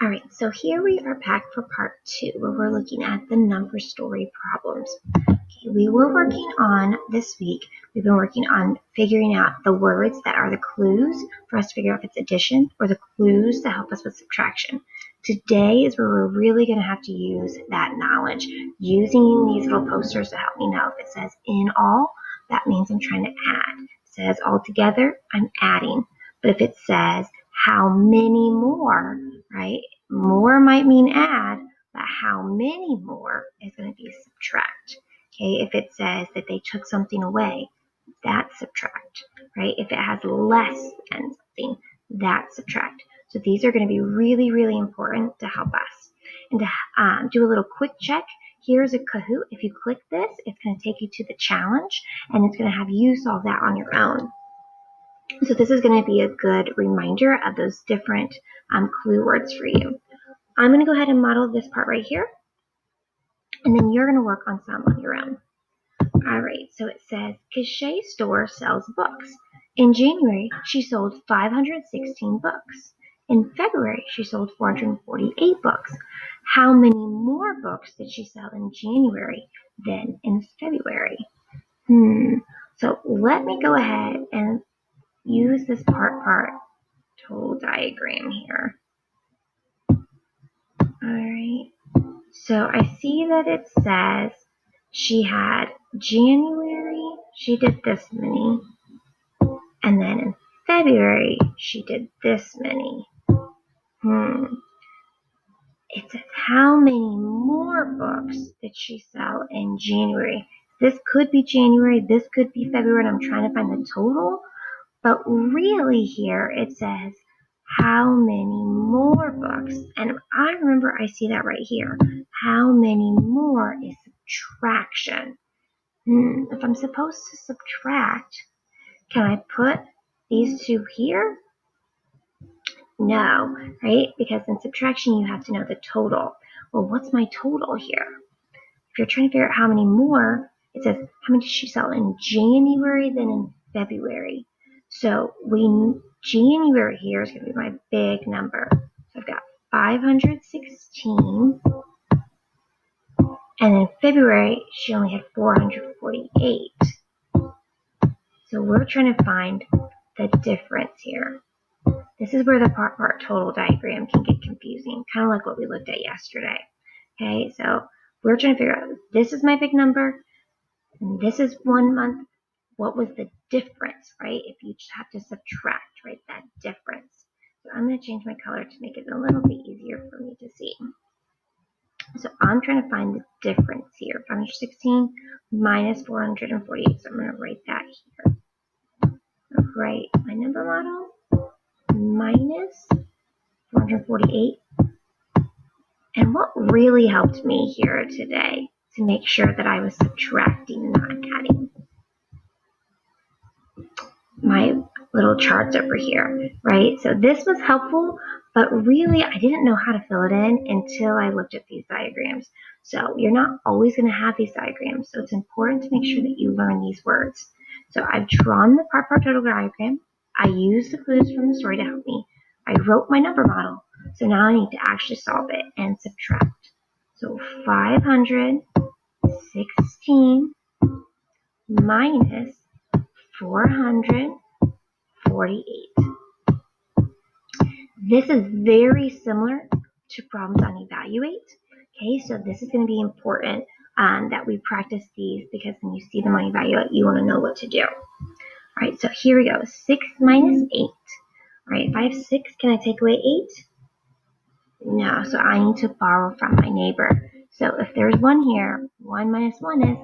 All right, so here we are back for part 2, where we're looking at the number story problems. Okay, we were working on this week, we've been working on figuring out the words that are the clues for us to figure out if it's addition, or the clues to help us with subtraction. Today is where we're really going to have to use that knowledge, using these little posters to help me know. If it says in all, that means I'm trying to add. If it says all together, I'm adding. But if it says how many more, right? More might mean add, but how many more is going to be subtract. Okay, if it says that they took something away, that's subtract, right? If it has less than something, that's subtract. So these are going to be really, really important to help us. And to do a little quick check, here's a Kahoot. If you click this, it's going to take you to the challenge, and it's going to have you solve that on your own. So this is going to be a good reminder of those different clue words for you. I'm going to go ahead and model this part right here, and then you're going to work on some on your own. All right, so it says, Cachet Store sells books. In January, she sold 516 books. In February, she sold 448 books. How many more books did she sell in January than in February? So let me go ahead and use this part total diagram here. All right, so I see that it says she had January, she did this many, and then in February, she did this many. It says how many more books did she sell in January? This could be January, this could be February, and I'm trying to find the total. But really here it says how many more books. And I remember I see that right here. How many more is subtraction. If I'm supposed to subtract, can I put these two here? No, right? Because in subtraction you have to know the total. Well, what's my total here? If you're trying to figure out how many more, it says how many did she sell in January than in February. So January here is going to be my big number. So I've got 516, and in February she only had 448. So we're trying to find the difference here. This is where the part total diagram can get confusing, kind of like what we looked at yesterday. Okay, so we're trying to figure out, this is my big number, and this is 1 month. What was the difference, right? If you just have to subtract, right, that difference. So I'm going to change my color to make it a little bit easier for me to see. So I'm trying to find the difference here. 516 minus 448. So I'm going to write that here. Write my number model minus 448. And what really helped me here today to make sure that I was subtracting, not adding, my little charts over here, right? So this was helpful, but really I didn't know how to fill it in until I looked at these diagrams. So you're not always going to have these diagrams, so it's important to make sure that you learn these words. So I've drawn the part total diagram. I used the clues from the story to help me. I wrote my number model. So now I need to actually solve it and subtract. So 516 minus 448. This is very similar to problems on Evaluate. Okay, so this is going to be important that we practice these, because when you see them on Evaluate, you want to know what to do. All right, so here we go. 6 minus 8. All right, if I have 6, can I take away 8? No, so I need to borrow from my neighbor. So if there's 1 here, 1 minus 1 is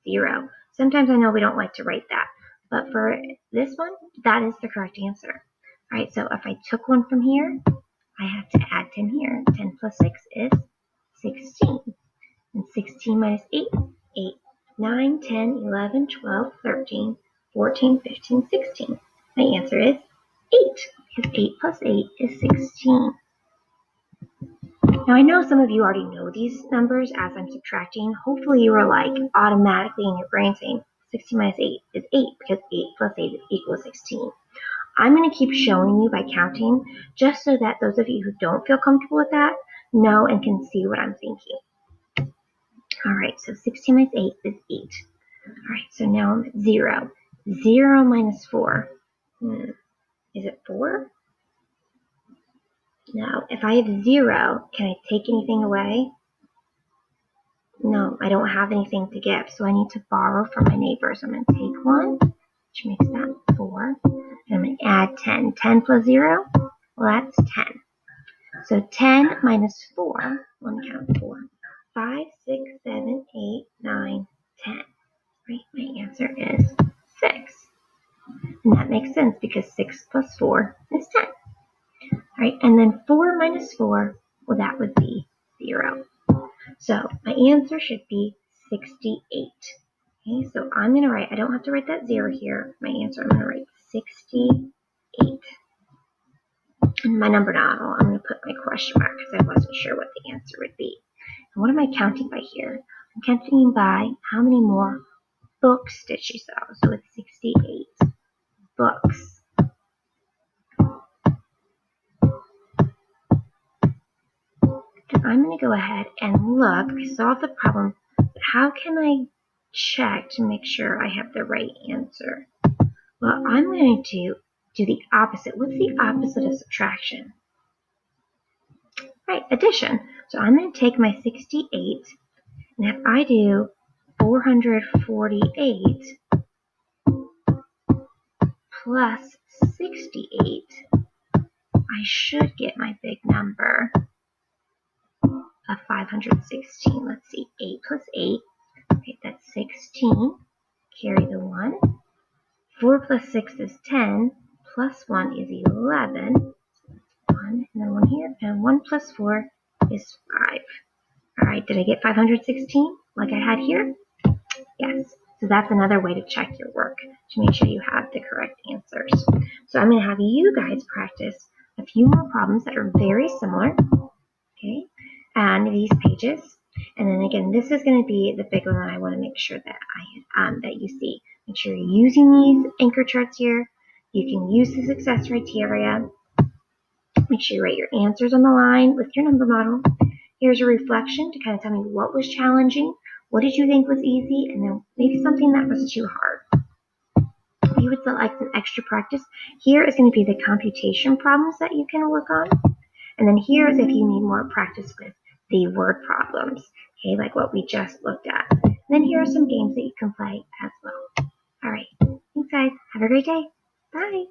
0. Sometimes I know we don't like to write that, but for this one, that is the correct answer. All right, so if I took 1 from here, I have to add 10 here. 10 plus 6 is 16. And 16 minus 8, 8, 9, 10, 11, 12, 13, 14, 15, 16. My answer is 8, because 8 plus 8 is 16. Now I know some of you already know these numbers as I'm subtracting. Hopefully you were like automatically in your brain saying 16 minus 8 is 8, because 8 plus 8 is equal to 16. I'm going to keep showing you by counting, just so that those of you who don't feel comfortable with that know and can see what I'm thinking. All right, so 16 minus 8 is 8. All right, so now I'm at 0. 0 minus 4. Is it 4? No. If I have 0, can I take anything away? No, I don't have anything to give, so I need to borrow from my neighbors. I'm going to take 1, which makes that 4. And I'm going to add 10. 10 plus 0? Well, that's 10. So 10 minus 4, let me count 4. 5, 6, 7, 8, 9, 10. Right, my answer is 6. And that makes sense because 6 plus 4 is 10. All right, and then 4 minus 4, well, that would be 0. So my answer should be 68. Okay, so I'm going to write, I don't have to write that 0 here. My answer, I'm going to write 68. In my number model, I'm going to put my question mark because I wasn't sure what the answer would be. And what am I counting by here? I'm counting by how many more books did she sell? So it's 68 books. And I'm going to go ahead and look. I solved the problem, but how can I check to make sure I have the right answer? Well, I'm going to do the opposite. What's the opposite of subtraction? Right, addition. So I'm going to take my 68, and if I do 448 plus 68, I should get my big number of 516. Let's see, 8 plus 8, okay, that's 16. Carry the 1. 4 plus 6 is 10, plus 1 is 11. 1, and then 1 here, and 1 plus 4 is 5. All right, did I get 516 like I had here? Yes. So that's another way to check your work, to make sure you have the correct answers. So I'm going to have you guys practice a few more problems that are very similar, okay, on these pages. And then again, this is going to be the big one that I want to make sure that that you see. Make sure you're using these anchor charts here. You can use the success criteria. Make sure you write your answers on the line with your number model. Here's a reflection to kind of tell me what was challenging, what did you think was easy, and then maybe something that was too hard. If you would still like some extra practice, here is going to be the computation problems that you can work on. And then here is if you need more practice with the word problems, okay, like what we just looked at. And then here are some games that you can play as well. All right, thanks guys. Have a great day. Bye.